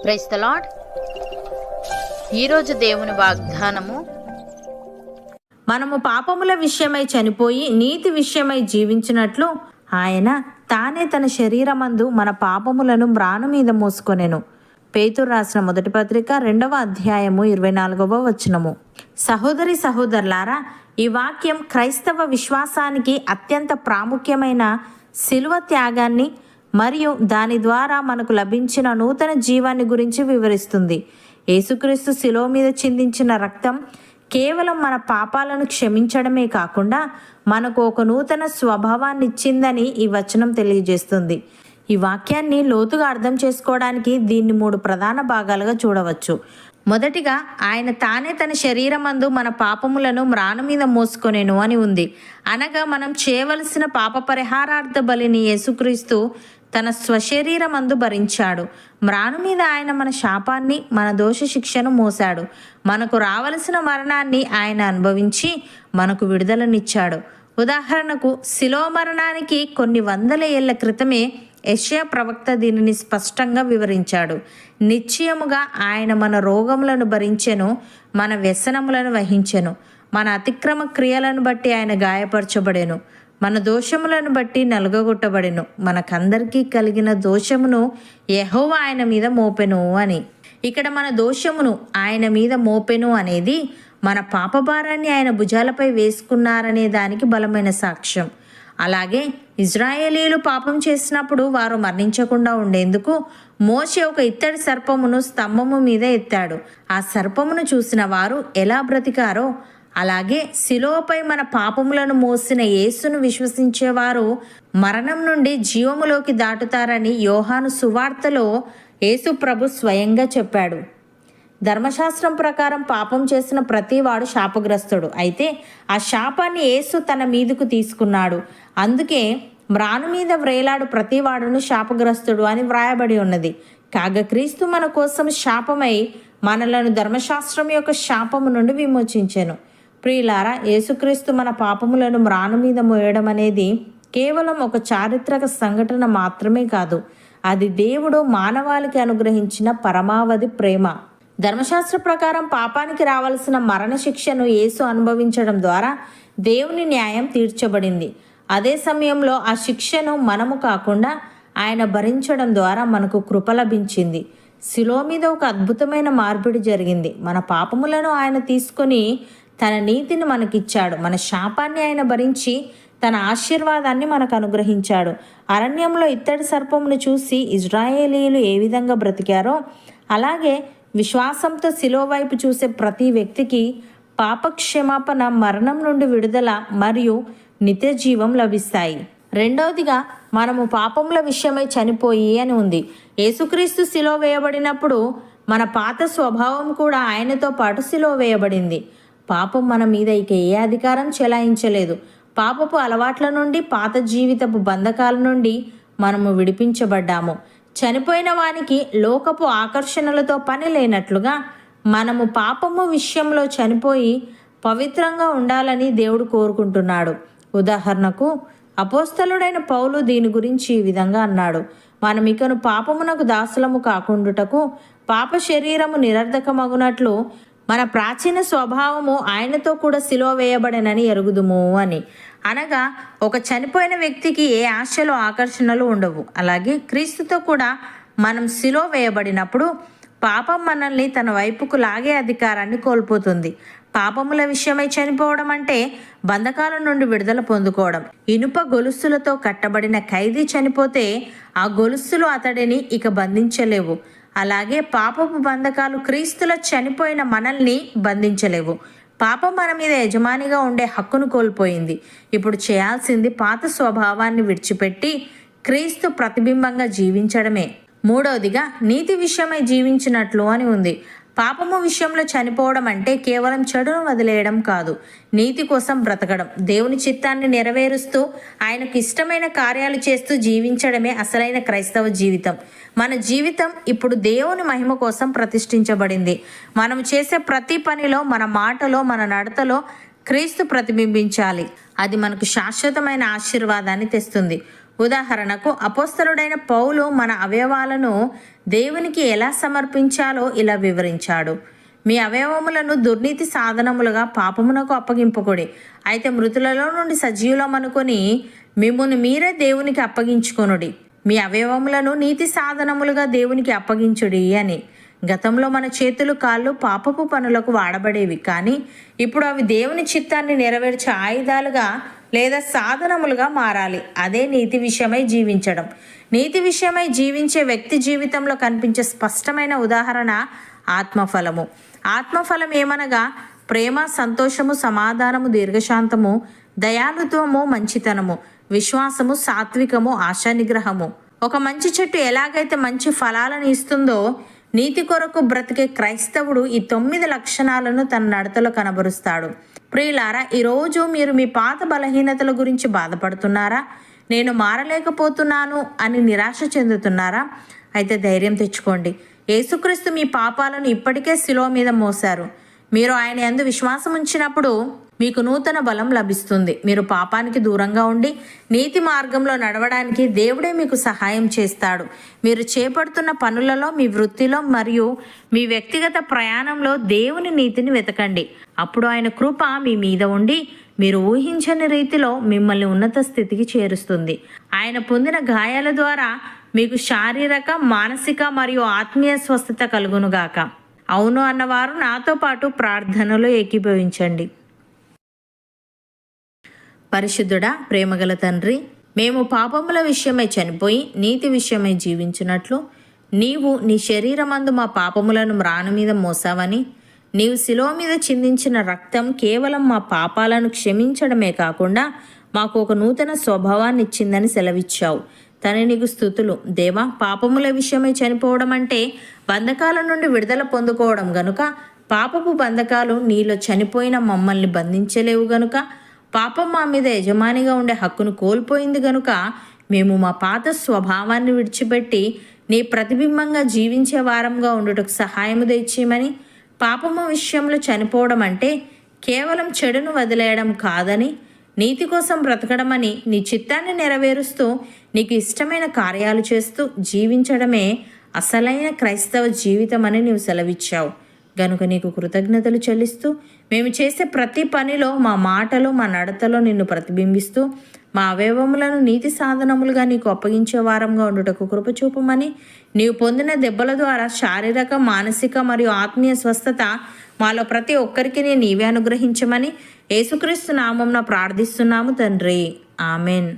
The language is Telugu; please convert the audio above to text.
Praise the lord. ఈరోజు దేవుని వాగ్దానము, మనము పాపముల విషయమై చనిపోయి నీతి విషయమై జీవించినట్లు ఆయన తానే తన శరీరమందు మన పాపములను మ్రాను మీద మోసుకొనెను. పేతురు రాసిన మొదటి పత్రిక 2వ అధ్యాయము 24వ వచనము. సహోదరి సహోదరులారా, ఈ వాక్యం క్రైస్తవ విశ్వాసానికి అత్యంత ప్రాముఖ్యమైన శిలువ త్యాగాన్ని మరియు దాని ద్వారా మనకు లభించిన నూతన జీవాన్ని గురించి వివరిస్తుంది. యేసుక్రీస్తు శిలువ మీద చిందించిన రక్తం కేవలం మన పాపాలను క్షమించడమే కాకుండా మనకు ఒక నూతన స్వభావాన్ని ఇచ్చిందని ఈ వచనం తెలియజేస్తుంది. ఈ వాక్యాన్ని లోతుగా అర్థం చేసుకోవడానికి దీన్ని 3 ప్రధాన భాగాలుగా చూడవచ్చు. మొదటిగా, ఆయన తానే తన శరీరమందు మన పాపములను మ్రాను మీద మోసుకొనెను అని ఉంది. అనగా మనం చేయవలసిన పాప పరిహారార్థ బలిని యేసుక్రీస్తు తన స్వశరీరమందు భరించాడు. మ్రాను మీద ఆయన మన శాపాన్ని, మన దోష శిక్షను మోశాడు. మనకు రావలసిన మరణాన్ని ఆయన అనుభవించి మనకు విడుదలనిచ్చాడు. ఉదాహరణకు, శిలువ మరణానికి కొన్ని వందల ఏళ్ల క్రితమే యెషయా ప్రవక్త దీనిని స్పష్టంగా వివరించాడు. నిశ్చయముగా ఆయన మన రోగములను భరించెను, మన వ్యసనములను వహించెను. మన అతిక్రమ క్రియలను బట్టి ఆయన గాయపరచబడెను, మన దోషములను బట్టి నలుగగొట్టబడెను. మనకందరికీ కలిగిన దోషమును యెహోవా ఆయన మీద మోపెను అని. ఇక్కడ మన దోషమును ఆయన మీద మోపెను అనేది మన పాపభారాన్ని ఆయన భుజాలపై వేసుకున్నారనే దానికి బలమైన సాక్ష్యం. అలాగే ఇజ్రాయేలీలు పాపం చేసినప్పుడు వారు మరణించకుండా ఉండేందుకు మోషే ఒక ఇత్తడి సర్పమును స్తంభము మీద ఎత్తాడు. ఆ సర్పమును చూసిన వారు ఎలా బ్రతికారో, అలాగే శిలువపై మన పాపములను మోసిన యేసును విశ్వసించేవారు మరణం నుండి జీవములోకి దాటుతారని యోహాను సువార్తలో యేసు ప్రభు స్వయంగా చెప్పాడు. ధర్మశాస్త్రం ప్రకారం పాపం చేసిన ప్రతివాడు శాపగ్రస్తుడు. అయితే ఆ శాపాన్ని యేసు తన మీదకు తీసుకున్నాడు. అందుకే మ్రాను మీద వ్రేలాడు ప్రతివాడును శాపగ్రస్తుడు అని వ్రాయబడి ఉన్నది. కాగా క్రీస్తు మన కోసం శాపమై మనలను ధర్మశాస్త్రం యొక్క శాపము నుండి విమోచించెను. ప్రియులారా, యేసుక్రీస్తు మన పాపములను మ్రాను మీద మోయడం అనేది కేవలం ఒక చారిత్రక సంఘటన మాత్రమే కాదు, అది దేవుడు మానవాళికి అనుగ్రహించిన పరమావధి ప్రేమ. ధర్మశాస్త్ర ప్రకారం పాపానికి రావాల్సిన మరణ శిక్షను యేసు అనుభవించడం ద్వారా దేవుని న్యాయం తీర్చబడింది. అదే సమయంలో ఆ శిక్షను మనము కాకుండా ఆయన భరించడం ద్వారా మనకు కృప లభించింది. శిలువ మీద ఒక అద్భుతమైన మార్పిడి జరిగింది. మన పాపములను ఆయన తీసుకొని తన నీతిని మనకిచ్చాడు. మన శాపాన్ని ఆయన భరించి తన ఆశీర్వాదాన్ని మనకు అనుగ్రహించాడు. అరణ్యంలో ఇత్తడి సర్పమును చూసి ఇజ్రాయేలీలు ఏ విధంగా బ్రతికారో, అలాగే విశ్వాసంతో శిలువ వైపు చూసే ప్రతి వ్యక్తికి పాపక్షమాపణ, మరణం నుండి విడుదల మరియు నిత్య జీవం లభిస్తాయి. రెండవదిగా, మనము పాపముల విషయమై చనిపోయి అని ఉంది. యేసుక్రీస్తు శిలువ వేయబడినప్పుడు మన పాత స్వభావం కూడా ఆయనతో పాటు శిలువ వేయబడింది. పాపం మన మీద ఇక ఏ అధికారం చెలాయించలేదు. పాపపు అలవాట్ల నుండి, పాత జీవితపు బంధకాల నుండి మనము విడిపించబడ్డాము. చనిపోయిన వానికి లోకపు ఆకర్షణలతో పని లేనట్లుగా మనము పాపము విషయంలో చనిపోయి పవిత్రంగా ఉండాలని దేవుడు కోరుకుంటున్నాడు. ఉదాహరణకు, అపోస్తలుడైన పౌలు దీని గురించి ఈ విధంగా అన్నాడు: మనం ఇకను పాపమునకు దాసులము కాకుండుటకు పాప శరీరము నిరర్ధకమగునట్లు మన ప్రాచీన స్వభావము ఆయనతో కూడా శిలువ వేయబడెనని ఎరుగుదుము అని. అనగా, ఒక చనిపోయిన వ్యక్తికి ఏ ఆశలు, ఆకర్షణలు ఉండవు. అలాగే క్రీస్తుతో కూడా మనం శిలువ వేయబడినప్పుడు పాపం మనల్ని తన వైపుకు లాగే అధికారాన్ని కోల్పోతుంది. పాపముల విషయమై చనిపోవడం అంటే బంధకాల నుండి విడుదల పొందుకోవడం. ఇనుప గొలుసులతో కట్టబడిన ఖైదీ చనిపోతే ఆ గొలుసులు అతడిని ఇక బంధించలేవు. అలాగే పాపపు బంధకాలు క్రీస్తులో చనిపోయిన మనల్ని బంధించలేవు. పాపం మన మీద యజమానిగా ఉండే హక్కును కోల్పోయింది. ఇప్పుడు చేయాల్సింది పాత స్వభావాన్ని విడిచిపెట్టి క్రీస్తు ప్రతిబింబంగా జీవించడమే. మూడవదిగా, నీతి విషయమై జీవించినట్లు అని ఉంది. పాపము విషయంలో చనిపోవడం అంటే కేవలం చెడును వదిలేయడం కాదు, నీతి కోసం బ్రతకడం, దేవుని చిత్తాన్ని నెరవేరుస్తూ ఆయనకు ఇష్టమైన కార్యాలు చేస్తూ జీవించడమే అసలైన క్రైస్తవ జీవితం. మన జీవితం ఇప్పుడు దేవుని మహిమ కోసం ప్రతిష్ఠించబడింది. మనం చేసే ప్రతి పనిలో, మన మాటలో, మన నడతలో క్రీస్తు ప్రతిబింబించాలి. అది మనకు శాశ్వతమైన ఆశీర్వాదాన్ని తెస్తుంది. ఉదాహరణకు అపోస్తలుడైన పౌలు మన అవయవాలను దేవునికి ఎలా సమర్పించాలో ఇలా వివరించాడు. మీ అవయవములను దుర్నీతి సాధనములుగా పాపమునకు అప్పగింపకుడి, అయితే మృతులలో నుండి సజీవులమనుకొని మిమ్మును మీరే దేవునికి అప్పగించుకొనుడి. మీ అవయవములను నీతి సాధనములుగా దేవునికి అప్పగించుడి అని. గతంలో మన చేతులు కాళ్ళు పాపపు పనులకు వాడబడేవి, కానీ ఇప్పుడు అవి దేవుని చిత్తాన్ని నెరవేర్చే ఆయుధాలుగా లేదా సాధనములుగా మారాలి. అదే నీతి విషయమై జీవించడం. నీతి విషయమై జీవించే వ్యక్తి జీవితంలో కనిపించే స్పష్టమైన ఉదాహరణ ఆత్మఫలము. ఆత్మఫలం ఏమనగా ప్రేమ, సంతోషము, సమాధానము, దీర్ఘశాంతము, దయాళుత్వము, మంచితనము, విశ్వాసము, సాత్వికము, ఆశా నిగ్రహము. ఒక మంచి చెట్టు ఎలాగైతే మంచి ఫలాలను ఇస్తుందో, నీతి కొరకు బ్రతికే క్రైస్తవుడు ఈ 9 లక్షణాలను తన నడతలో కనబరుస్తాడు. ప్రియులారా, ఈరోజు మీరు మీ పాత బలహీనతల గురించి బాధపడుతున్నారా? నేను మారలేకపోతున్నాను అని నిరాశ చెందుతున్నారా? అయితే ధైర్యం తెచ్చుకోండి. యేసుక్రీస్తు మీ పాపాలను ఇప్పటికే శిలువ మీద మోశారు. మీరు ఆయన యందు విశ్వాసం ఉంచినప్పుడు మీకు నూతన బలం లభిస్తుంది. మీరు పాపానికి దూరంగా ఉండి నీతి మార్గంలో నడవడానికి దేవుడే మీకు సహాయం చేస్తాడు. మీరు చేపడుతున్న పనులలో, మీ వృత్తిలో మరియు మీ వ్యక్తిగత ప్రయాణంలో దేవుని నీతిని వెతకండి. అప్పుడు ఆయన కృప మీ మీద ఉండి మీరు ఊహించని రీతిలో మిమ్మల్ని ఉన్నత స్థితికి చేరుస్తుంది. ఆయన పొందిన గాయాల ద్వారా మీకు శారీరక, మానసిక మరియు ఆత్మీయ స్వస్థత కలుగునుగాక. అవును అన్నవారు నాతో పాటు ప్రార్థనలో ఏకీభవించండి. పరిశుద్ధుడా, ప్రేమగల తండ్రి, మేము పాపముల విషయమై చనిపోయి నీతి విషయమై జీవించినట్లు నీవు నీ శరీరమందు మా పాపములను మ్రాను మీద మోసావని, నీవు శిలువ మీద చిందించిన రక్తం కేవలం మా పాపాలను క్షమించడమే కాకుండా మాకు ఒక నూతన స్వభావాన్ని ఇచ్చిందని సెలవిచ్చావు. తన నీకు స్తుతులు. దేవా, పాపముల విషయమై చనిపోవడం అంటే బంధకాల నుండి విడుదల పొందుకోవడం గనుక, పాపపు బంధకాలు నీలో చనిపోయిన మమ్మల్ని బంధించలేవు గనుక, పాపం మా మీద యజమానిగా ఉండే హక్కును కోల్పోయింది గనుక, మేము మా పాత స్వభావాన్ని విడిచిపెట్టి నీ ప్రతిబింబంగా జీవించే వారంగా ఉండుటకు సహాయము దయచేయమని, పాపము విషయంలో చనిపోవడం అంటే కేవలం చెడును వదిలేయడం కాదని, నీతి కోసం బ్రతకడమని, నీ చిత్తాన్ని నెరవేరుస్తూ నీకు ఇష్టమైన కార్యాలు చేస్తూ జీవించడమే అసలైన క్రైస్తవ జీవితం అని నీవు సెలవిచ్చావు. గనుక నీకు కృతజ్ఞతలు చెల్లిస్తూ మేము చేసే ప్రతి పనిలో, మా మాటలో, మా నడతలో నిన్ను ప్రతిబింబిస్తూ మా అవయవములను నీతి సాధనములుగా నీకు అప్పగించే వారంగా ఉండుటకు కృప చూపమని, నీవు పొందిన దెబ్బల ద్వారా శారీరక, మానసిక మరియు ఆత్మీయ స్వస్థత మాలో ప్రతి ఒక్కరికి నీవే అనుగ్రహించమని యేసుక్రీస్తు నామమున ప్రార్థిస్తున్నాము తండ్రి. ఆమెన్.